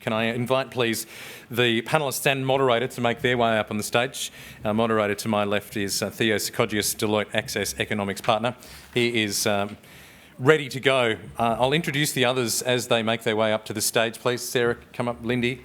Can I invite, please, the panellists and moderator to make their way up on the stage? Our moderator to my left is Theo, Psychogios, Deloitte Access Economics Partner. He is ready to go. I'll introduce the others as they make their way up to the stage. Please, Sarah, come up. Lindy.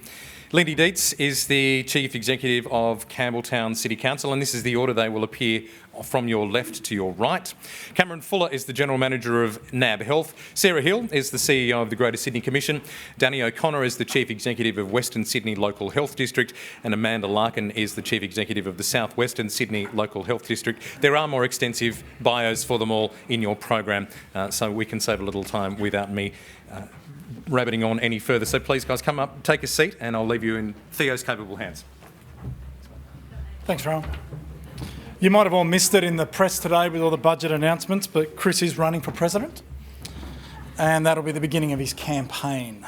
Lindy Deitz is the Chief Executive of Campbelltown City Council, and this is the order they will appear from your left to your right. Cameron Fuller is the General Manager of NAB Health. Sarah Hill is the CEO of the Greater Sydney Commission. Danny O'Connor is the Chief Executive of Western Sydney Local Health District, and Amanda Larkin is the Chief Executive of the South Western Sydney Local Health District. There are more extensive bios for them all in your program, so we can save a little time without me rabbiting on any further. So please, guys, come up, take a seat, and I'll leave you in Theo's capable hands. Thanks, Rowan. You might have all missed it in the press today with all the budget announcements, but Chris is running for president, and that'll be the beginning of his campaign.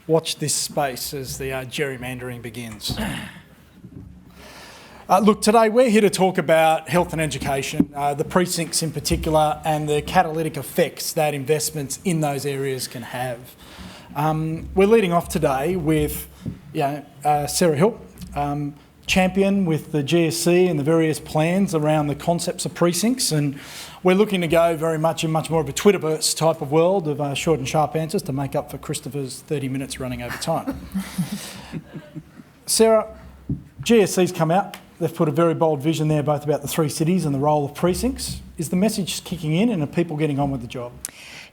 Watch this space as the gerrymandering begins. Look, today we're here to talk about health and education, the precincts in particular, and the catalytic effects that investments in those areas can have. We're leading off today with Sarah Hill, champion with the GSC and the various plans around the concepts of precincts, and we're looking to go very much in much more of a Twitterverse type of world of short and sharp answers to make up for Christopher's 30 minutes running over time. Sarah, GSC's come out. They've put a very bold vision there, both about the three cities and the role of precincts. Is the message kicking in, and are people getting on with the job?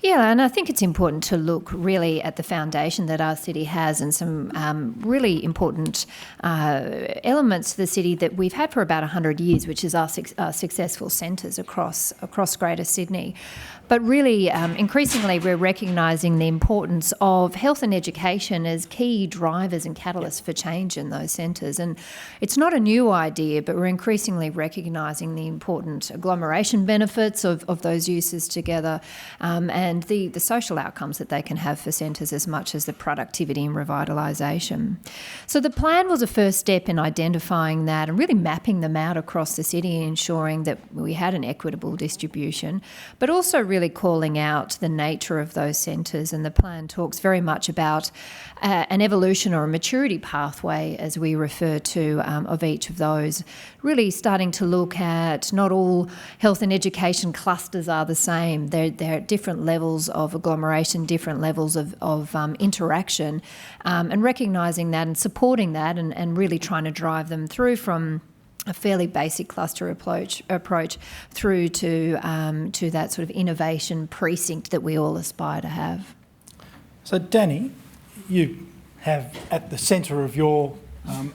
Yeah, and I think it's important to look really at the foundation that our city has and some really important elements to the city that we've had for about 100 years, which is our successful centres across Greater Sydney. But really, increasingly, we're recognising the importance of health and education as key drivers and catalysts for change in those centres. And it's not a new idea, but we're increasingly recognising the important agglomeration benefits of those uses together and the social outcomes that they can have for centres as much as the productivity and revitalisation. So the plan was a first step in identifying that and really mapping them out across the city and ensuring that we had an equitable distribution, but also really calling out the nature of those centres. And the plan talks very much about an evolution or a maturity pathway, as we refer to, of each of those, really starting to look at not all health and education clusters are the same. They're at different levels of agglomeration, different levels of interaction, and recognising that and supporting that and really trying to drive them through from a fairly basic cluster approach through to that sort of innovation precinct that we all aspire to have. So, Danny, you have at the centre of your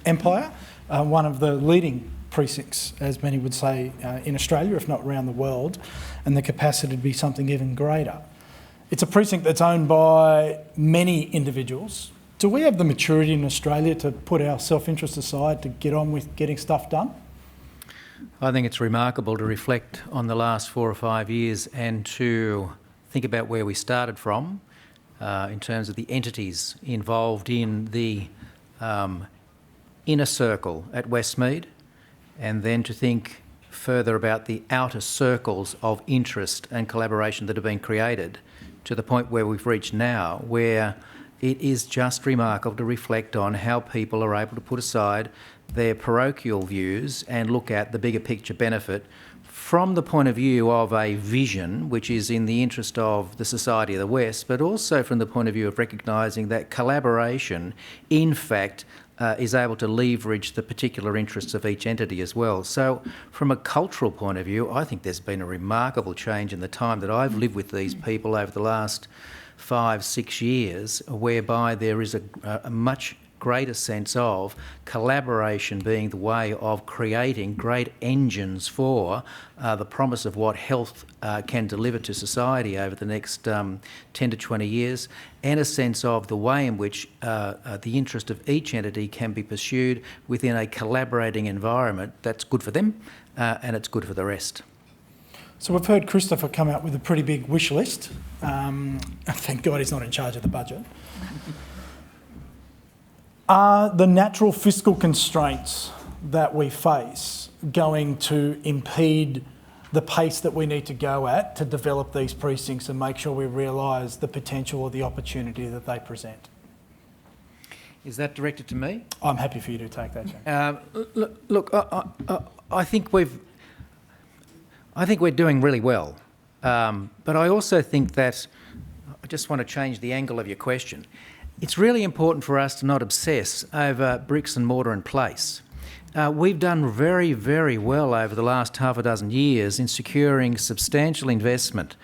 empire one of the leading precincts, as many would say, in Australia, if not around the world, and the capacity to be something even greater. It's a precinct that's owned by many individuals. Do we have the maturity in Australia to put our self-interest aside to get on with getting stuff done? I think it's remarkable to reflect on the last 4 or 5 years and to think about where we started from in terms of the entities involved in the inner circle at Westmead, and then to think further about the outer circles of interest and collaboration that have been created to the point where we've reached now, where it is just remarkable to reflect on how people are able to put aside their parochial views and look at the bigger picture benefit from the point of view of a vision which is in the interest of the society of the West, but also from the point of view of recognising that collaboration, in fact, is able to leverage the particular interests of each entity as well. So from a cultural point of view, I think there's been a remarkable change in the time that I've lived with these people over the last 5-6 years, whereby there is a much greater sense of collaboration being the way of creating great engines for the promise of what health can deliver to society over the next 10 to 20 years, and a sense of the way in which the interest of each entity can be pursued within a collaborating environment that's good for them and it's good for the rest. So we've heard Christopher come out with a pretty big wish list. Thank God he's not in charge of the budget. Are the natural fiscal constraints that we face going to impede the pace that we need to go at to develop these precincts and make sure we realise the potential or the opportunity that they present? Is that directed to me? I'm happy for you to take that, James. Look, I think we're doing really well, but I also think that I just want to change the angle of your question. It's really important for us to not obsess over bricks and mortar in place. We've done very, very well over the last half a dozen years in securing substantial investment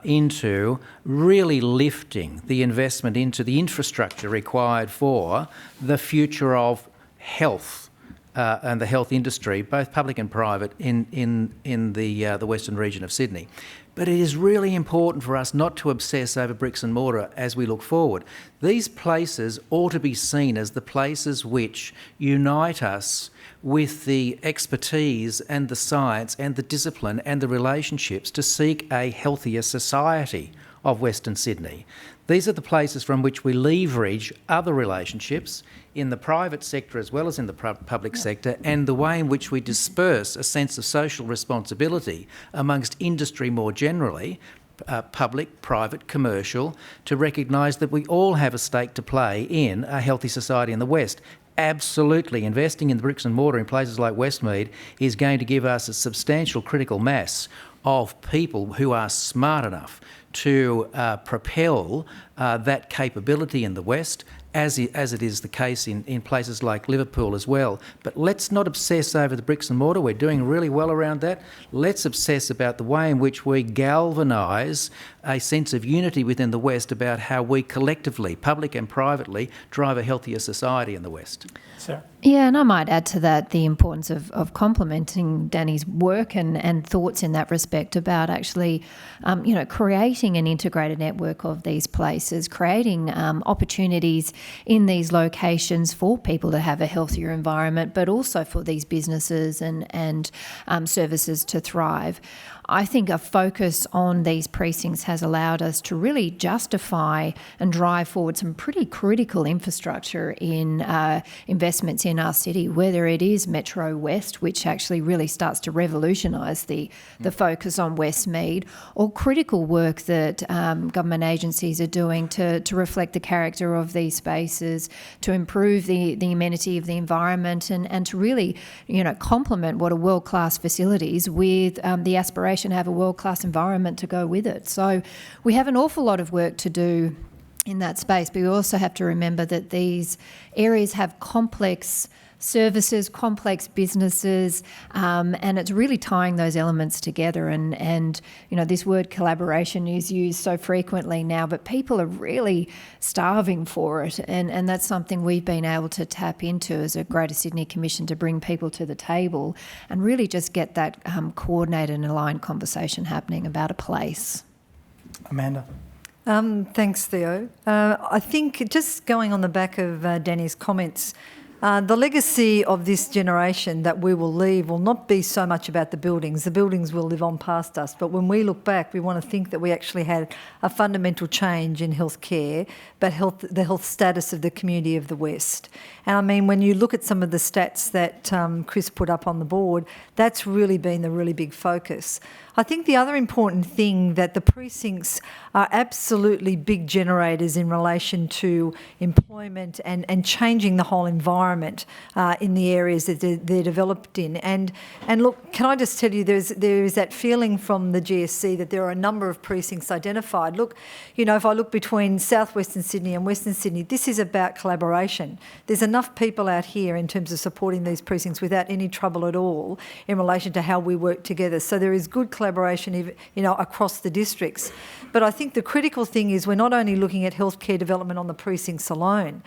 into really lifting the investment into the infrastructure required for the future of health and the health industry, both public and private, in the western region of Sydney. But it is really important for us not to obsess over bricks and mortar as we look forward. These places ought to be seen as the places which unite us with the expertise and the science and the discipline and the relationships to seek a healthier society of Western Sydney. These are the places from which we leverage other relationships in the private sector as well as in the public sector, and the way in which we disperse a sense of social responsibility amongst industry more generally, public, private, commercial, to recognise that we all have a stake to play in a healthy society in the West. Absolutely, investing in the bricks and mortar in places like Westmead is going to give us a substantial critical mass of people who are smart enough to propel that capability in the West, as it is the case in places like Liverpool as well. But let's not obsess over the bricks and mortar. We're doing really well around that. Let's obsess about the way in which we galvanise a sense of unity within the West about how we collectively, public and privately, drive a healthier society in the West. Sarah? Yeah, and I might add to that the importance of complementing Danny's work and thoughts in that respect about actually, creating an integrated network of these places, creating opportunities in these locations for people to have a healthier environment, but also for these businesses and services to thrive. I think a focus on these precincts has allowed us to really justify and drive forward some pretty critical infrastructure in investments in our city, whether it is Metro West, which actually really starts to revolutionise the focus on Westmead, or critical work that government agencies are doing to reflect the character of these spaces, to improve the amenity of the environment, and to really, complement what are world-class facilities with the aspiration to have a world-class environment to go with it. So we have an awful lot of work to do in that space, but we also have to remember that these areas have complex services, complex businesses, and it's really tying those elements together. And this word collaboration is used so frequently now, but people are really starving for it, and that's something we've been able to tap into as a Greater Sydney Commission, to bring people to the table and really just get that coordinated and aligned conversation happening about a place. Amanda? Thanks, Theo. I think just going on the back of Danny's comments, the legacy of this generation that we will leave will not be so much about the buildings. The buildings will live on past us. But when we look back, we want to think that we actually had a fundamental change in healthcare, but the health status of the community of the West. And I mean, when you look at some of the stats that Chris put up on the board, that's really been the really big focus. I think the other important thing that the precincts are absolutely big generators in relation to employment and changing the whole environment in the areas that they're developed in. And look, can I just tell you, there is that feeling from the GSC that there are a number of precincts identified. Look, if I look between southwestern Sydney and Western Sydney, this is about collaboration. There's enough people out here in terms of supporting these precincts without any trouble at all in relation to how we work together. So there is good collaboration, across the districts. But I think the critical thing is we're not only looking at healthcare development on the precincts alone.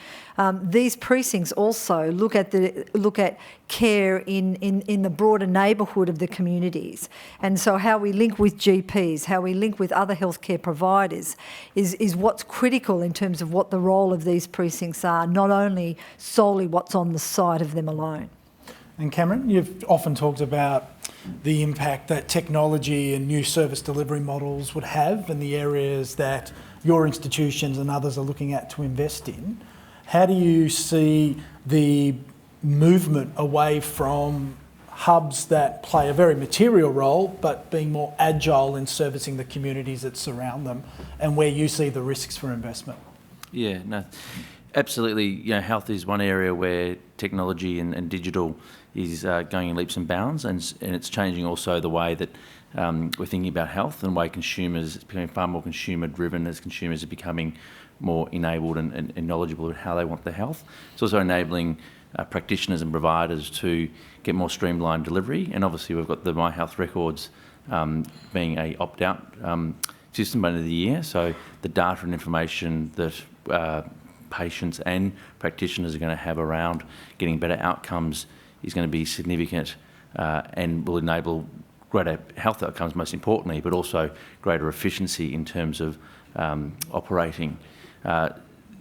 These precincts also look at care in the broader neighbourhood of the communities. And so how we link with GPs, how we link with other healthcare providers is what's critical in terms of what the role of these precincts are, not only solely what's on the site of them alone. And Cameron, you've often talked about the impact that technology and new service delivery models would have in the areas that your institutions and others are looking at to invest in. How do you see the movement away from hubs that play a very material role, but being more agile in servicing the communities that surround them, and where you see the risks for investment? Yeah, no. Absolutely. Health is one area where technology and digital is going in leaps and bounds, and it's changing also the way that we're thinking about health and the way consumers, it's becoming far more consumer-driven as consumers are becoming more enabled and knowledgeable of how they want their health. It's also enabling practitioners and providers to get more streamlined delivery, and obviously we've got the My Health Records being a opt-out system by the end of the year, so the data and information that patients and practitioners are going to have around getting better outcomes is going to be significant and will enable greater health outcomes most importantly, but also greater efficiency in terms of operating.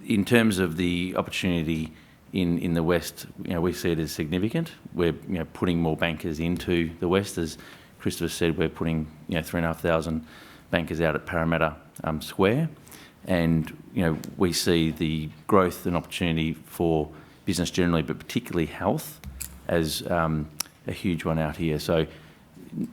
In terms of the opportunity in the West, we see it as significant. We're putting more bankers into the West. As Christopher said, we're putting 3,500 bankers out at Parramatta Square. And we see the growth and opportunity for business generally, but particularly health, as a huge one out here. So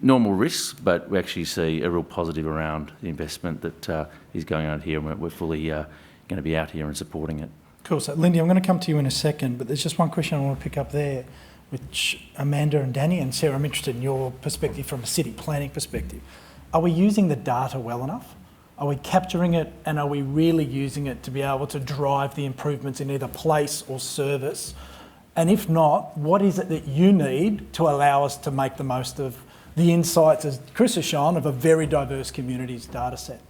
normal risks, but we actually see a real positive around the investment that is going on here, and we're fully going to be out here and supporting it. Cool. So, Lindy, I'm going to come to you in a second, but there's just one question I want to pick up there, which Amanda and Danny and Sarah, I'm interested in your perspective from a city planning perspective. Are we using the data well enough? Are we capturing it, and are we really using it to be able to drive the improvements in either place or service? And if not, what is it that you need to allow us to make the most of the insights, as Chris has shown, of a very diverse community's data set?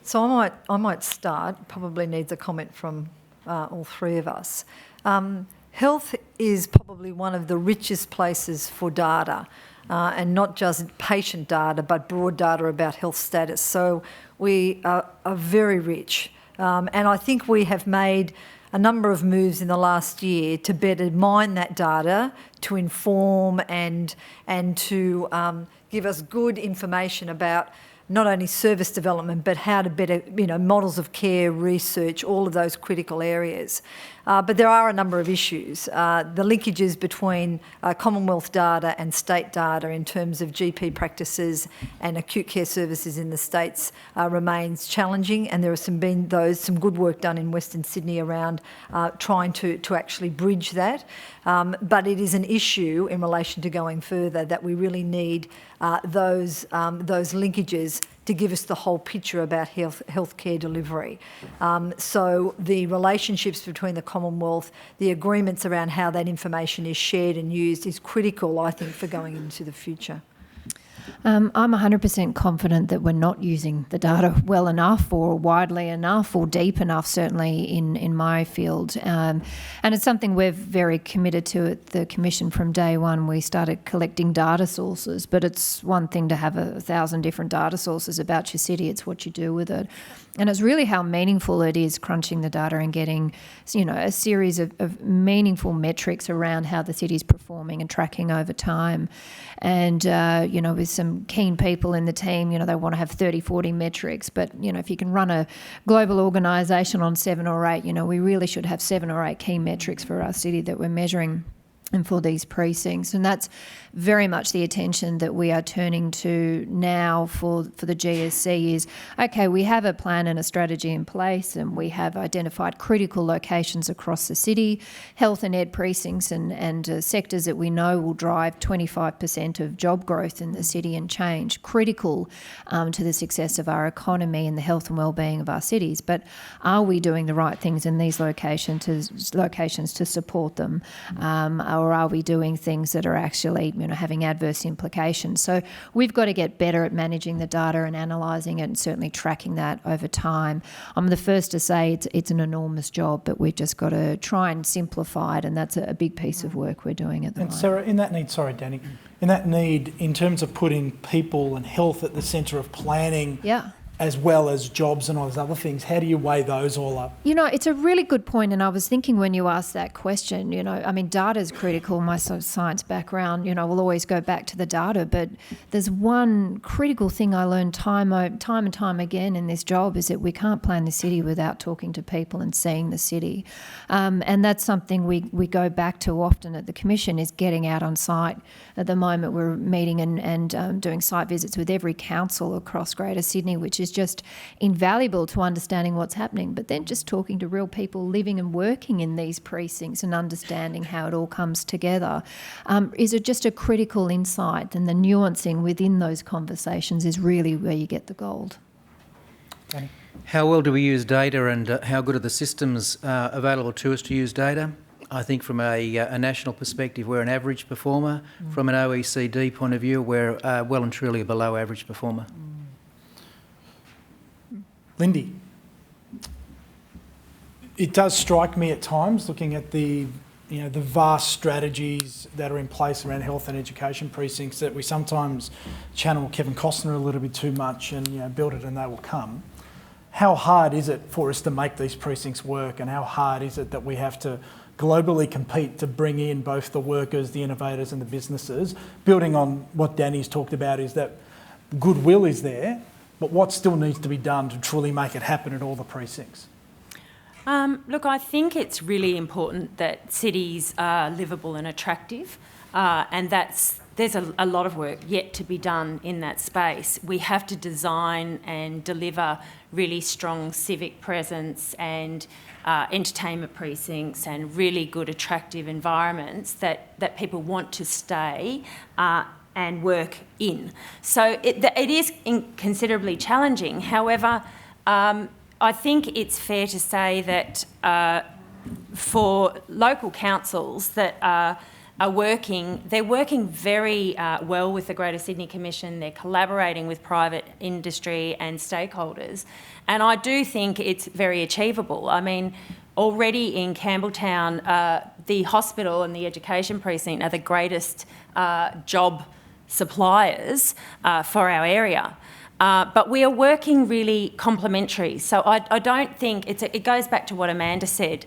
So I might start, probably needs a comment from all three of us. Health is probably one of the richest places for data. And not just patient data, but broad data about health status. So we are very rich. And I think we have made a number of moves in the last year to better mine that data, to inform and to give us good information about not only service development, but how to better, models of care, research, all of those critical areas. But there are a number of issues. The linkages between Commonwealth data and state data in terms of GP practices and acute care services in the states remains challenging, and there has some good work done in Western Sydney around trying to actually bridge that. But it is an issue in relation to going further that we really need those linkages to give us the whole picture about healthcare delivery. So the relationships between the Commonwealth, the agreements around how that information is shared and used is critical, I think, for going into the future. I'm 100% confident that we're not using the data well enough or widely enough or deep enough, certainly in my field. And it's something we're very committed to at the Commission from day one. We started collecting data sources, but it's one thing to have 1,000 different data sources about your city. It's what you do with it. And it's really how meaningful it is crunching the data and getting, a series of meaningful metrics around how the city's performing and tracking over time. And, with some keen people in the team, they want to have 30, 40 metrics. But, if you can run a global organisation on 7 or 8, we really should have 7 or 8 key metrics for our city that we're measuring and for these precincts. And that's very much the attention that we are turning to now for the GSC is, okay, we have a plan and a strategy in place, and we have identified critical locations across the city, health and ed precincts and sectors that we know will drive 25% of job growth in the city and change, critical to the success of our economy and the health and wellbeing of our cities. But are we doing the right things in these locations to support them? Or are we doing things that are actually having adverse implications? So we've got to get better at managing the data and analysing it and certainly tracking that over time. I'm the first to say it's an enormous job, but we've just got to try and simplify it, and that's a big piece of work we're doing at the moment. And Sarah, in that need, sorry Danny, in that need in terms of putting people and health at the centre of planning, as well as jobs and all those other things, how do you weigh those all up? It's a really good point, and I was thinking when you asked that question, data is critical. My sort of science background, will always go back to the data, but there's one critical thing I learned time and time again in this job is that we can't plan the city without talking to people and seeing the city. And that's something we go back to often at the Commission is getting out on site. At the moment we're meeting and doing site visits with every council across Greater Sydney, which is is just invaluable to understanding what's happening. But then just talking to real people living and working in these precincts and understanding how it all comes together is just a critical insight, and the nuancing within those conversations is really where you get the gold. Danny? How well do we use data, and how good are the systems available to us to use data? I think from a national perspective, we're an average performer. From an OECD point of view, we're well and truly a below average performer. Lindy? It does strike me at times, looking at the vast strategies that are in place around health and education precincts, that we sometimes channel Kevin Costner a little bit too much and build it and they will come. How hard is it for us to make these precincts work, and how hard is it that we have to globally compete to bring in both the workers, the innovators and the businesses? Building on what Danny's talked about, is that goodwill is there, but what still needs to be done to truly make it happen at all the precincts? Look, I think it's really important that cities are livable and attractive, and there's a lot of work yet to be done in that space. We have to design and deliver really strong civic presence and entertainment precincts and really good attractive environments that people want to stay and work in. So it is considerably challenging. However, I think it's fair to say that for local councils that they're working very well with the Greater Sydney Commission. They're collaborating with private industry and stakeholders. And I do think it's very achievable. I mean, already in Campbelltown, the hospital and the education precinct are the greatest job suppliers for our area. But we are working really complementary. So I don't think, it goes back to what Amanda said.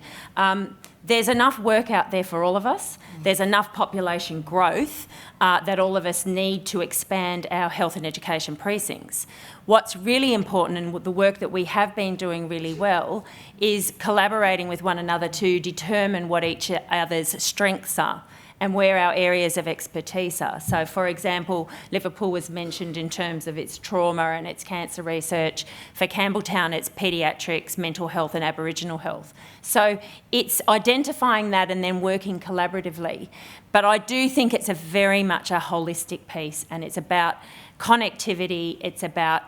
There's enough work out there for all of us. There's enough population growth that all of us need to expand our health and education precincts. What's really important, and the work that we have been doing really well, is collaborating with one another to determine what each other's strengths are and where our areas of expertise are. So, for example, Liverpool was mentioned in terms of its trauma and its cancer research. For Campbelltown, it's paediatrics, mental health and Aboriginal health. So it's identifying that and then working collaboratively. But I do think it's very much a holistic piece, and it's about connectivity, it's about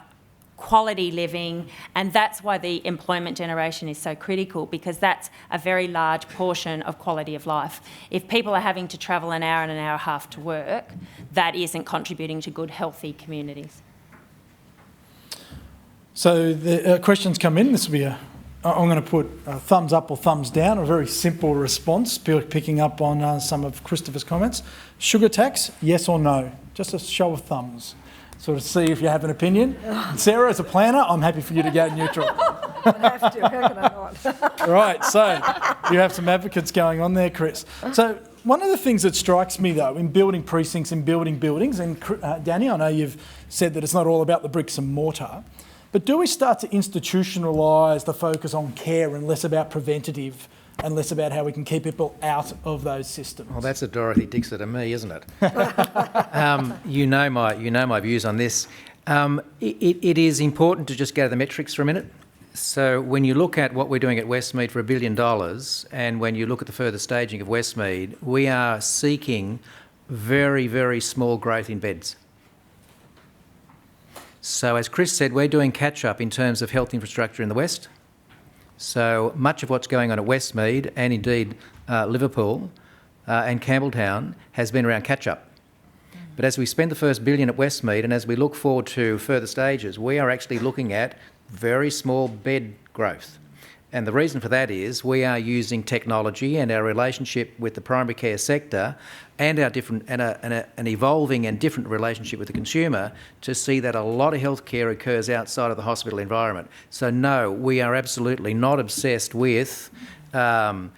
quality living, and that's why the employment generation is so critical, because that's a very large portion of quality of life. If people are having to travel an hour and an hour and a half to work, that isn't contributing to good, healthy communities. So the questions come in. This will be I'm going to put a thumbs up or thumbs down, a very simple response, picking up on some of Christopher's comments. Sugar tax, yes or no? Just a show of thumbs. Sort of see if you have an opinion. And Sarah, as a planner, I'm happy for you to go neutral. I have to, how can I not? Right, so you have some advocates going on there, Chris. So one of the things that strikes me, though, in building precincts and building buildings, and Danny, I know you've said that it's not all about the bricks and mortar, but do we start to institutionalise the focus on care and less about preventative and less about how we can keep people out of those systems? Well, that's a Dorothy Dixon to me, isn't it? You know my views on this. It is important to just go to the metrics for a minute. So when you look at what we're doing at Westmead for $1 billion, and when you look at the further staging of Westmead, we are seeking very, very small growth in beds. So as Chris said, we're doing catch-up in terms of health infrastructure in the West. So much of what's going on at Westmead, and indeed Liverpool and Campbelltown, has been around catch-up. But as we spend the first $1 billion at Westmead, and as we look forward to further stages, we are actually looking at very small bed growth. And the reason for that is we are using technology and our relationship with the primary care sector and our an evolving and different relationship with the consumer to see that a lot of healthcare occurs outside of the hospital environment. So no, we are absolutely not obsessed with creating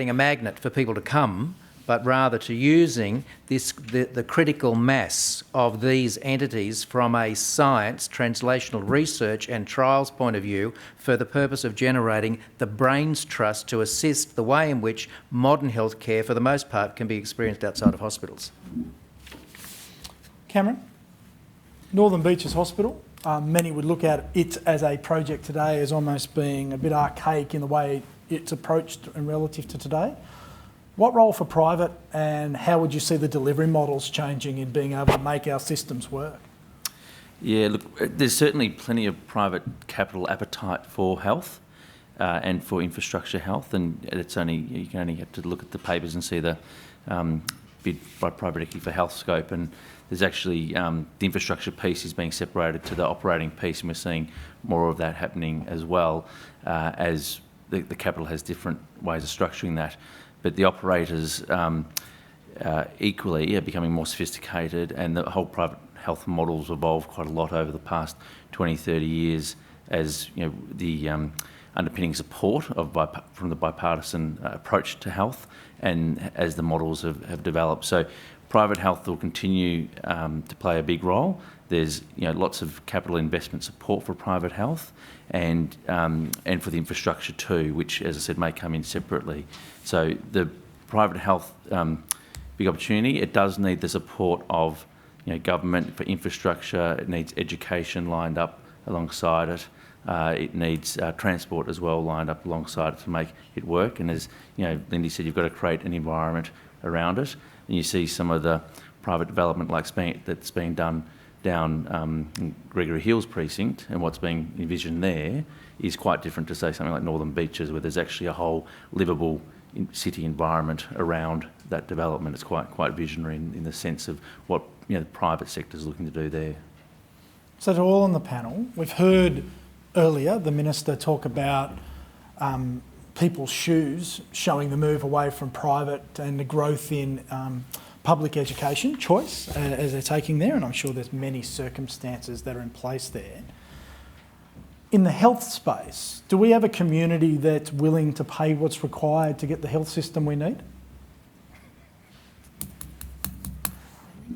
a magnet for people to come, but rather to using the critical mass of these entities from a science, translational research and trials point of view for the purpose of generating the brains trust to assist the way in which modern healthcare, for the most part, can be experienced outside of hospitals. Cameron, Northern Beaches Hospital, Many would look at it as a project today as almost being a bit archaic in the way it's approached and relative to today. What role for private, and how would you see the delivery models changing in being able to make our systems work? Yeah, look, there's certainly plenty of private capital appetite for health and for infrastructure health, and you can only have to look at the papers and see the bid by private equity for health scope, and there's actually the infrastructure piece is being separated to the operating piece, and we're seeing more of that happening as well as the capital has different ways of structuring that. But the operators equally are becoming more sophisticated, and the whole private health model's evolved quite a lot over the past 20, 30 years as the underpinning support from the bipartisan approach to health, and as the models have developed. So private health will continue to play a big role. There's lots of capital investment support for private health, and for the infrastructure too, which, as I said, may come in separately. So the private health big opportunity. It does need the support of government for infrastructure. It needs education lined up alongside it. It needs transport as well lined up alongside it to make it work. And as Lindy said, you've got to create an environment around it. And you see some of the private development that's being done down Gregory Hills Precinct, and what's being envisioned there is quite different to, say, something like Northern Beaches, where there's actually a whole livable city environment around that development. It's quite visionary in the sense of what the private sector is looking to do there. So to all on the panel, we've heard earlier the Minister talk about people's shoes showing the move away from private and the growth in public education choice as they're taking there, and I'm sure there's many circumstances that are in place there. In the health space, do we have a community that's willing to pay what's required to get the health system we need?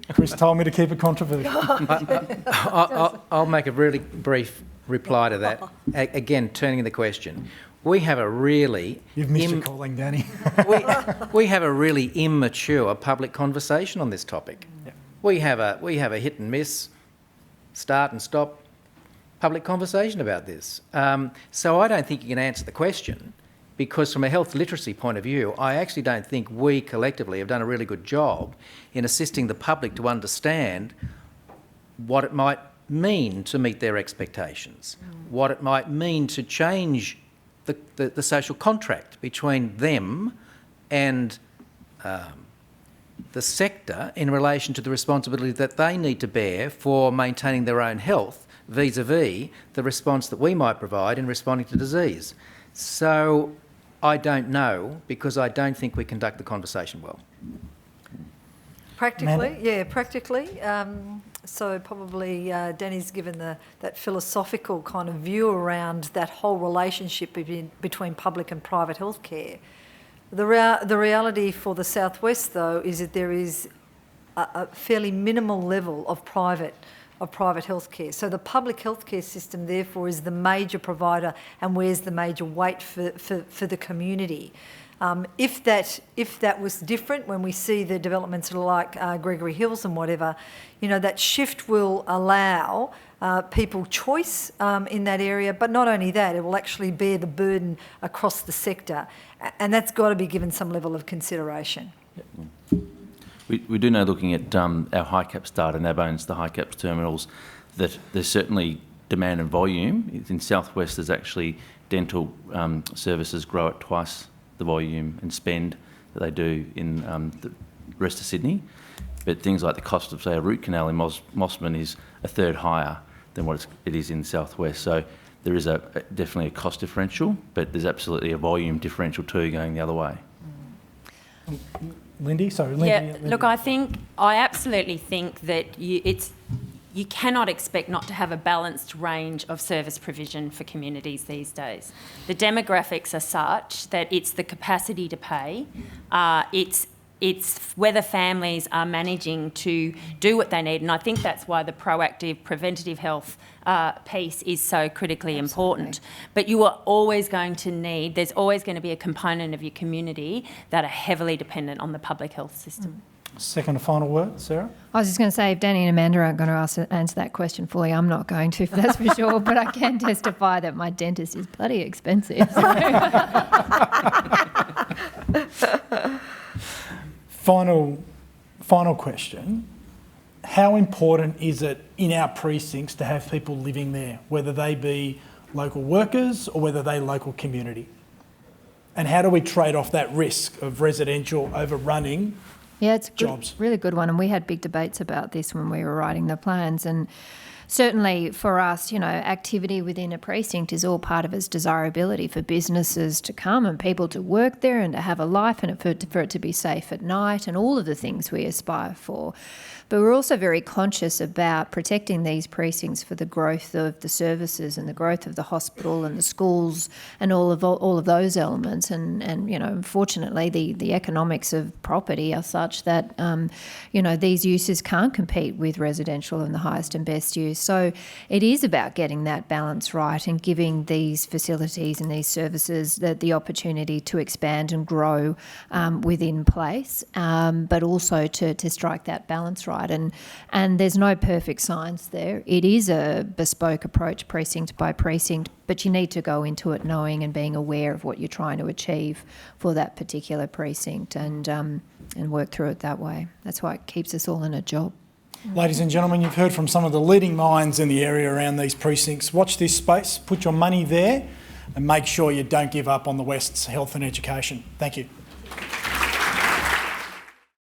Chris told me to keep it controversial. I'll make a really brief reply to that. Again, turning the question. We have a really... You've missed your calling, Danny. we have a really immature public conversation on this topic. Yep. We have a hit and miss, start and stop public conversation about this. So I don't think you can answer the question, because from a health literacy point of view, I actually don't think we collectively have done a really good job in assisting the public to understand what it might mean to meet their expectations, what it might mean to change the social contract between them and the sector in relation to the responsibility that they need to bear for maintaining their own health vis-a-vis the response that we might provide in responding to disease. So I don't know, because I don't think we conduct the conversation well. Practically, yeah, practically. So probably Danny's given that philosophical kind of view around that whole relationship between public and private healthcare. The reality for the Southwest, though, is that there is a fairly minimal level of private healthcare. So the public healthcare system, therefore, is the major provider and wears the major weight for the community. If that was different, when we see the developments like Gregory Hills and whatever, that shift will allow people choice in that area. But not only that, it will actually bear the burden across the sector, and that's got to be given some level of consideration. Yep. We do know, looking at our high caps data, NAB owns the high caps terminals, that there's certainly demand and volume. In Southwest, there's actually dental services grow at twice the volume and spend that they do in the rest of Sydney. But things like the cost of, say, a root canal in Mossman is a third higher than what it is in Southwest. So there is definitely a cost differential, but there's absolutely a volume differential too going the other way. Lindy, sorry. Lindy, yeah, Lindy. look, I absolutely think that you cannot expect not to have a balanced range of service provision for communities these days. The demographics are such that it's the capacity to pay, it's whether families are managing to do what they need, and I think that's why the proactive preventative health piece is so critically important. But you are always going to there's always going to be a component of your community that are heavily dependent on the public health system. Second and final word, Sarah? I was just going to say, if Danny and Amanda aren't going to answer that question fully, I'm not going to, that's for sure. But I can testify that my dentist is bloody expensive. So. Final question. How important is it in our precincts to have people living there, whether they be local workers or whether they local community? And how do we trade off that risk of residential overrunning it's a jobs? Really good one. And we had big debates about this when we were writing the plans. And certainly for us, activity within a precinct is all part of its desirability for businesses to come and people to work there and to have a life and for it to be safe at night and all of the things we aspire for. But we're also very conscious about protecting these precincts for the growth of the services and the growth of the hospital and the schools and all of those elements. And unfortunately, the economics of property are such that these uses can't compete with residential and the highest and best use. So it is about getting that balance right and giving these facilities and these services the opportunity to expand and grow within place, but also to strike that balance right. And there's no perfect science there. It is a bespoke approach, precinct by precinct, but you need to go into it knowing and being aware of what you're trying to achieve for that particular precinct and work through it that way. That's why it keeps us all in a job. Ladies and gentlemen, you've heard from some of the leading minds in the area around these precincts. Watch this space, put your money there and make sure you don't give up on the West's health and education. Thank you.